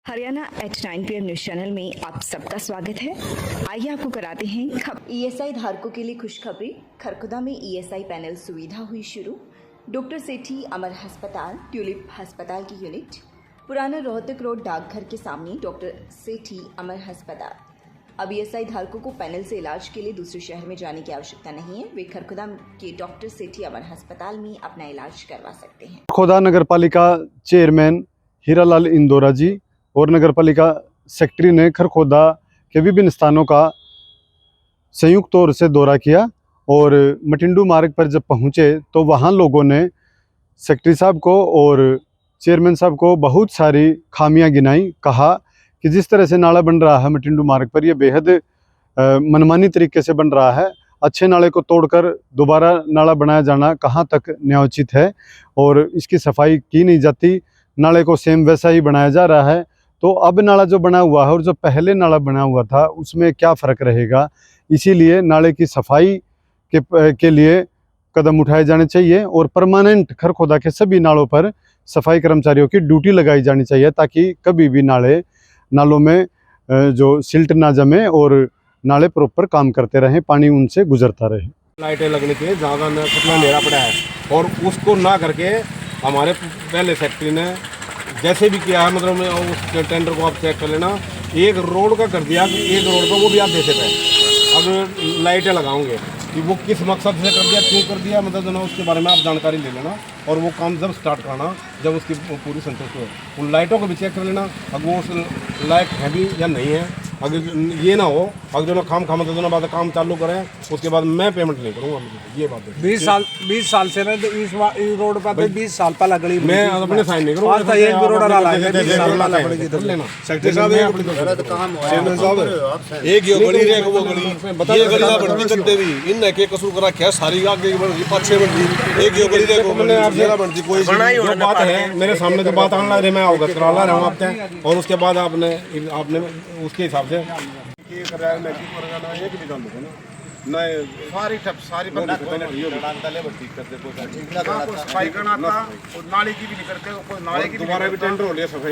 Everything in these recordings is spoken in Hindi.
Haryana at 9 PM news channel में आप सबका स्वागत है। आइए आपको कराते हैं ईएसआई धारकों के लिए खुशखबरी। खरखुदा में ईएसआई पैनल सुविधा हुई शुरू। डॉक्टर सेठी अमर अस्पताल, ट्यूलिप अस्पताल की यूनिट, पुराना रोहतक रोड डाकघर के सामने डॉक्टर सेठी अमर अस्पताल। अब ईएसआई धारकों को पैनल से इलाज के लिए दूसरे शहर में जाने की आवश्यकता नहीं है। वे खरखुदा के डॉक्टर सेठी अमर अस्पताल में अपना इलाज करवा सकते हैं। खरखुदा नगर पालिका चेयरमैन हीरालाल इंदौरा जी और नगर पालिका सेक्रेटरी ने खरखुदा के विभिन्न स्थानों का संयुक्त तौर से दौरा किया और मटिंडू मार्ग पर जब पहुंचे तो वहां लोगों ने सेक्रेटरी साहब को और चेयरमैन साहब को बहुत सारी खामियां गिनाई। कहा कि जिस तरह से नाला बन रहा है मटिंडू मार्ग पर, यह बेहद मनमानी तरीके से बन रहा है। अच्छे नाले को तोड़कर दोबारा नाला बनाया जाना कहाँ तक न्यायोचित है और इसकी सफाई की नहीं जाती। नाले को सेम वैसा ही बनाया जा रहा है। तो अब नाला जो बना हुआ है और जो पहले नाला बना हुआ था उसमें क्या फ़र्क रहेगा। इसीलिए नाले की सफाई के लिए कदम उठाए जाने चाहिए और परमानेंट खरखुदा के सभी नालों पर सफाई कर्मचारियों की ड्यूटी लगाई जानी चाहिए, ताकि कभी भी नालों में जो सिल्ट ना जमे और नाले प्रॉपर काम करते रहें, पानी उनसे गुजरता रहे। लाइटें लगनी चाहिए, ज़्यादा कितना अंधेरा पड़ा है और उसको ना करके हमारे पहले सेक्रेटरी ने जैसे भी किया है, मतलब में उस टेंडर को आप चेक कर लेना, एक रोड का कर दिया कि एक रोड का वो भी आप दे सकते हैं। अब लाइटें लगाओगे कि वो किस मकसद से कर दिया, क्यों कर दिया, मतलब जो ना उसके बारे में आप जानकारी ले लेना और वो काम जब स्टार्ट कराना जब उसकी पूरी संतुष्ट हो। उन लाइटों को भी चेक कर लेना अगर वो उस लायक है भी या नहीं है। अगर ये ना हो, अगर जो ना मतलब जो ना बात काम चालू करें उसके बाद मैं पेमेंट नहीं करूँगा, ये बात है। 20 साल से ना इस रोड पर 20 साल पहले गली मैं अपने साइन नहीं करूँगा। सेक्रेटरी साहब एक यो गली रे वो गली ये गली ना बढ़ती करते भी इन के कसूर करा क्या सारी आगे बढ़ गई, पाछे बढ़ गई, एक यो गली रे को मैंने आपसे ना बढ़ती कोई जो बात है मेरे सामने जो बात आने रहे मैं अवगत करा ला रहा हूँ आपसे और उसके बाद आपने उसके हिसाब से ये कर रहा है। मैं ठीक करेगा ना, एक भी काम होगा ना नहीं सारी बंद सफाई करना था और नाली की भी नहीं करते, कोई नाले की दोबारा भी टेंडर हो लिया सफाई।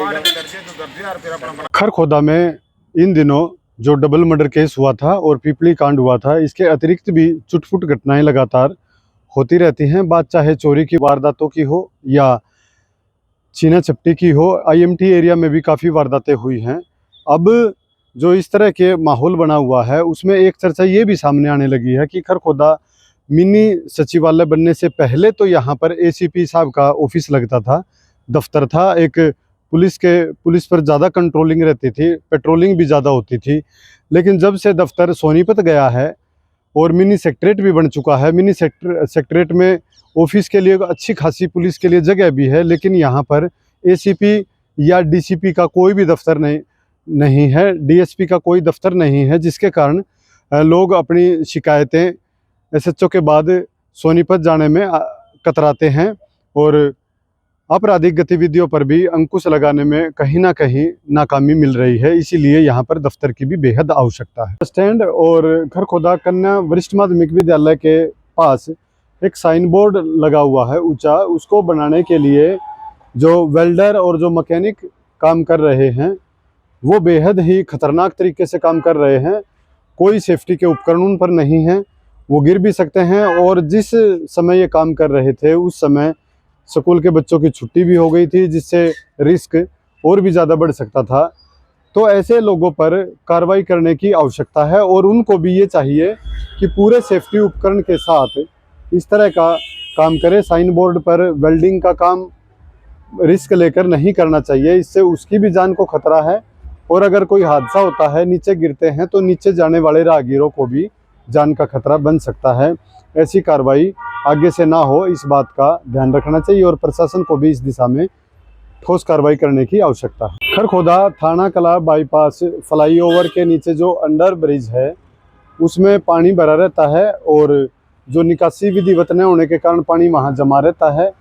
खरखुदा में इन दिनों जो डबल मर्डर केस हुआ था और पीपली कांड हुआ था, इसके अतिरिक्त भी चुटपुट घटनाएं लगातार होती रहती हैं। बात चाहे चोरी की वारदातों की हो या छीना झपटी की हो। आईएमटी एरिया में भी काफ़ी वारदातें हुई हैं। अब जो इस तरह के माहौल बना हुआ है उसमें एक चर्चा ये भी सामने आने लगी है कि खरखुदा मिनी सचिवालय बनने से पहले तो यहाँ पर एसीपी साहब का ऑफिस लगता था, दफ्तर था। एक पुलिस पर ज़्यादा कंट्रोलिंग रहती थी, पेट्रोलिंग भी ज़्यादा होती थी। लेकिन जब से दफ्तर सोनीपत गया है और मिनी सेक्रेटरेट भी बन चुका है, मिनी सेक्रेटरेट में ऑफिस के लिए अच्छी खासी पुलिस के लिए जगह भी है, लेकिन यहाँ पर एसीपी या डीसीपी का कोई भी दफ्तर नहीं है, डीएसपी का कोई दफ्तर नहीं है, जिसके कारण लोग अपनी शिकायतें एसएचओ के बाद सोनीपत जाने में कतराते हैं और आपराधिक गतिविधियों पर भी अंकुश लगाने में कहीं ना कहीं नाकामी मिल रही है। इसीलिए यहाँ पर दफ्तर की भी बेहद आवश्यकता है। स्टैंड और खरखुदा कन्या वरिष्ठ माध्यमिक विद्यालय के पास एक साइन बोर्ड लगा हुआ है ऊंचा, उसको बनाने के लिए जो वेल्डर और जो मैकेनिक काम कर रहे हैं वो बेहद ही खतरनाक तरीके से काम कर रहे हैं। कोई सेफ्टी के उपकरण उन पर नहीं है, वो गिर भी सकते हैं। और जिस समय ये काम कर रहे थे उस समय स्कूल के बच्चों की छुट्टी भी हो गई थी, जिससे रिस्क और भी ज़्यादा बढ़ सकता था। तो ऐसे लोगों पर कार्रवाई करने की आवश्यकता है और उनको भी ये चाहिए कि पूरे सेफ्टी उपकरण के साथ इस तरह का काम करें। साइन बोर्ड पर वेल्डिंग का काम रिस्क लेकर नहीं करना चाहिए, इससे उसकी भी जान को खतरा है और अगर कोई हादसा होता है, नीचे गिरते हैं तो नीचे जाने वाले राहगीरों को भी जान का खतरा बन सकता है। ऐसी कार्रवाई आगे से ना हो, इस बात का ध्यान रखना चाहिए और प्रशासन को भी इस दिशा में ठोस कार्रवाई करने की आवश्यकता है। खरखुदा थाना कला बाईपास फ्लाईओवर के नीचे जो अंडर ब्रिज है उसमें पानी भरा रहता है और जो निकासी विधिवत न होने के कारण पानी वहाँ जमा रहता है।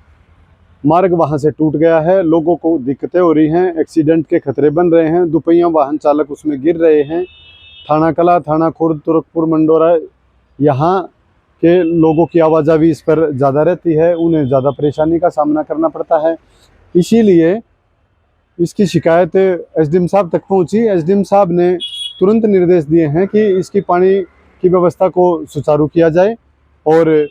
मार्ग वहां से टूट गया है, लोगों को दिक्कतें हो रही हैं, एक्सीडेंट के खतरे बन रहे हैं, दुपहिया वाहन चालक उसमें गिर रहे हैं। थाना कला, थाना खुर्द, तुरकपुर, मंडोरा, यहाँ के लोगों की आवाजाही इस पर ज़्यादा रहती है, उन्हें ज़्यादा परेशानी का सामना करना पड़ता है। इसीलिए इसकी शिकायत एसडीएम साहब तक पहुंची। एसडीएम साहब ने तुरंत निर्देश दिए हैं कि इसकी पानी की व्यवस्था को सुचारू किया जाए और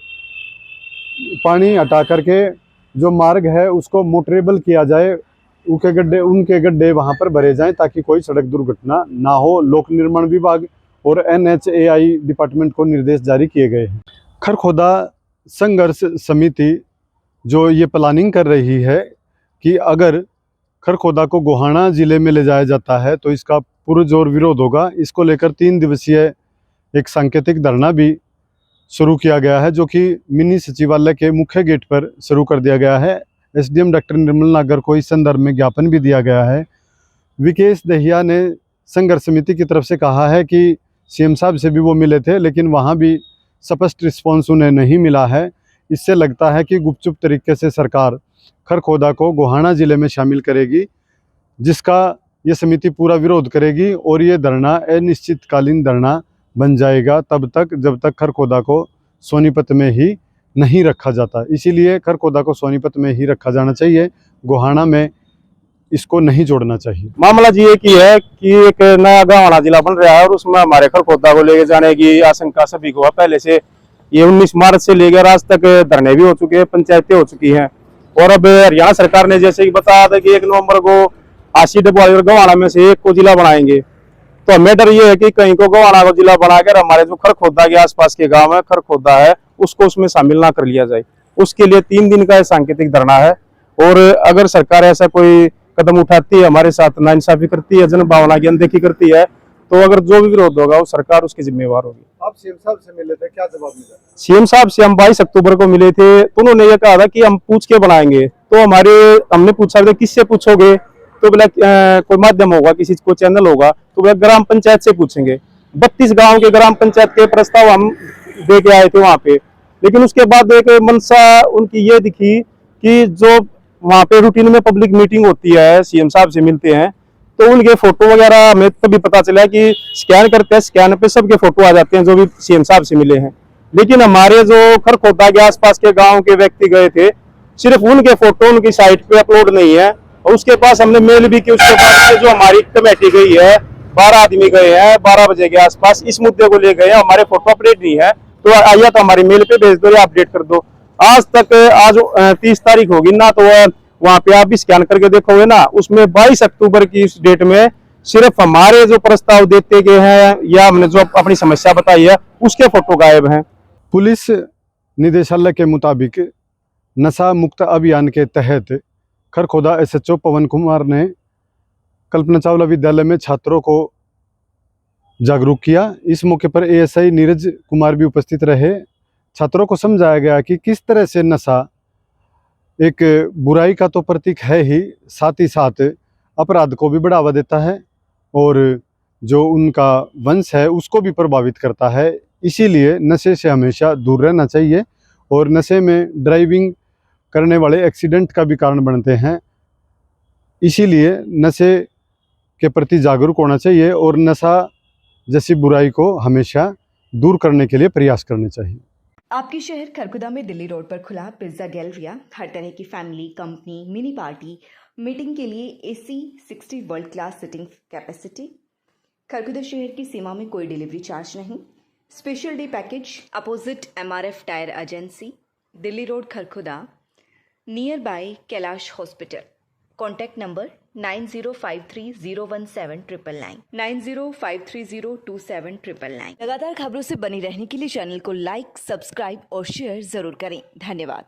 पानी हटा करके जो मार्ग है उसको मोटरेबल किया जाए, उनके गड्ढे वहां पर भरे जाएं ताकि कोई सड़क दुर्घटना ना हो। लोक निर्माण विभाग और NHAI डिपार्टमेंट को निर्देश जारी किए गए हैं। खरखोदा संघर्ष समिति जो ये प्लानिंग कर रही है कि अगर खरखोदा को गोहाना ज़िले में ले जाया जाता है तो इसका पुरजोर विरोध होगा। इसको लेकर 3 दिवसीय एक सांकेतिक धरना भी शुरू किया गया है, जो कि मिनी सचिवालय के मुख्य गेट पर शुरू कर दिया गया है। एसडीएम डॉक्टर निर्मल नागर को इस संदर्भ में ज्ञापन भी दिया गया है। विकेश दहिया ने संघर्ष समिति की तरफ से कहा है कि सीएम साहब से भी वो मिले थे, लेकिन वहाँ भी स्पष्ट रिस्पॉन्स उन्हें नहीं मिला है। इससे लगता है कि गुपचुप तरीके से सरकार खरखोदा को गोहाना ज़िले में शामिल करेगी, जिसका ये समिति पूरा विरोध करेगी और ये धरना अनिश्चितकालीन धरना बन जाएगा तब तक जब तक खरखोदा को सोनीपत में ही नहीं रखा जाता। इसीलिए खरखोदा को सोनीपत में ही रखा जाना चाहिए, गोहाना में इसको नहीं जोड़ना चाहिए। मामला जी एक ही है कि एक नया गोहाना जिला बन रहा है और उसमें हमारे खरखोदा को लेके जाने की आशंका सभी को है। पहले से ये 19 मार्च से लेकर आज तक धरने भी हो चुके हैं, पंचायतें हो चुकी हैं और अब हरियाणा सरकार ने जैसे कि बताया था कि 1 नवंबर को आशी डबवाली और गोहाना में से एक को जिला बनाएंगे। तो मैटर ये है कि कहीं को गोहाना को जिला बनाकर हमारे जो खरखोदा के आसपास के गांव है खरखोदा है उसको उसमें शामिल ना कर लिया जाए। उसके लिए 3 दिन का सांकेतिक धरना है और अगर सरकार ऐसा कोई कदम उठाती है, हमारे साथ नाइंसाफी करती है, जन भावना की अनदेखी करती है, तो अगर जो भी विरोध होगा वो सरकार उसकी जिम्मेवार होगी। आप सीएम साहब से मिले थे, क्या जवाब मिला? सीएम साहब से हम 22 अक्टूबर को मिले थे तो उन्होंने ये कहा था कि हम पूछ के बनाएंगे। तो हमने पूछा था किससे पूछोगे, तो बोला कोई माध्यम होगा, किसी को चैनल होगा, तो बोला ग्राम पंचायत से पूछेंगे। 32 गांव के ग्राम पंचायत के प्रस्ताव हम दे के आए थे वहां पे, लेकिन उसके बाद एक मनसा उनकी ये दिखी कि जो वहां पे रूटीन में पब्लिक मीटिंग होती है, सीएम साहब से मिलते हैं, तो उनके फोटो वगैरह हमें तभी पता चला कि स्कैन करते हैं, स्कैन पे सबके फोटो आ जाते हैं जो भी सीएम साहब से मिले हैं। लेकिन हमारे जो खरखोदा के आसपास के गाँव के व्यक्ति गए थे, सिर्फ उनके फोटो उनकी साइट पे अपलोड नहीं है और उसके पास हमने मेल भी की। उसके पास जो हमारी कमेटी गई है 12 आदमी गए हैं 12 बजे के आसपास, इस मुद्दे को ले गए, हमारे फोटो अपडेट नहीं है, तो आइए तो हमारी मेल पे भेज दो या अपडेट कर दो। आज तक आज 30 तारीख होगी ना, तो वहां पे आप भी स्कैन करके देखोगे ना, उसमें 22 अक्टूबर की इस डेट में सिर्फ हमारे जो प्रस्ताव देते गए हैं या हमने जो अपनी समस्या बताई है उसके फोटो गायब हैं। पुलिस निदेशालय के मुताबिक नशा मुक्त अभियान के तहत खरखोदा SHO पवन कुमार ने कल्पना चावला विद्यालय में छात्रों को जागरूक किया। इस मौके पर ASI नीरज कुमार भी उपस्थित रहे। छात्रों को समझाया गया कि किस तरह से नशा एक बुराई का तो प्रतीक है ही, साथ ही साथ अपराध को भी बढ़ावा देता है और जो उनका वंश है उसको भी प्रभावित करता है। इसीलिए नशे से हमेशा दूर रहना चाहिए और नशे में ड्राइविंग करने वाले एक्सीडेंट का भी कारण बनते हैं। इसीलिए नशे के प्रति जागरूक होना चाहिए और नशा जैसी बुराई को हमेशा दूर करने के लिए प्रयास करने चाहिए। आपके शहर खरखोदा में दिल्ली रोड पर खुला पिज्ज़ा गैलरिया, हर तरह की family, company, mini party, meeting के लिए AC 60 world class sitting capacity. Kharkhoda शहर की सीमा में कोई डिलीवरी चार्ज नहीं। Special day package opposite MRF tyre agency, Delhi road Kharkhoda, near by Kailash hospital. Contact number 9053017999 9053027999। लगातार खबरों से बनी रहने के लिए चैनल को लाइक, सब्सक्राइब और शेयर जरूर करें। धन्यवाद।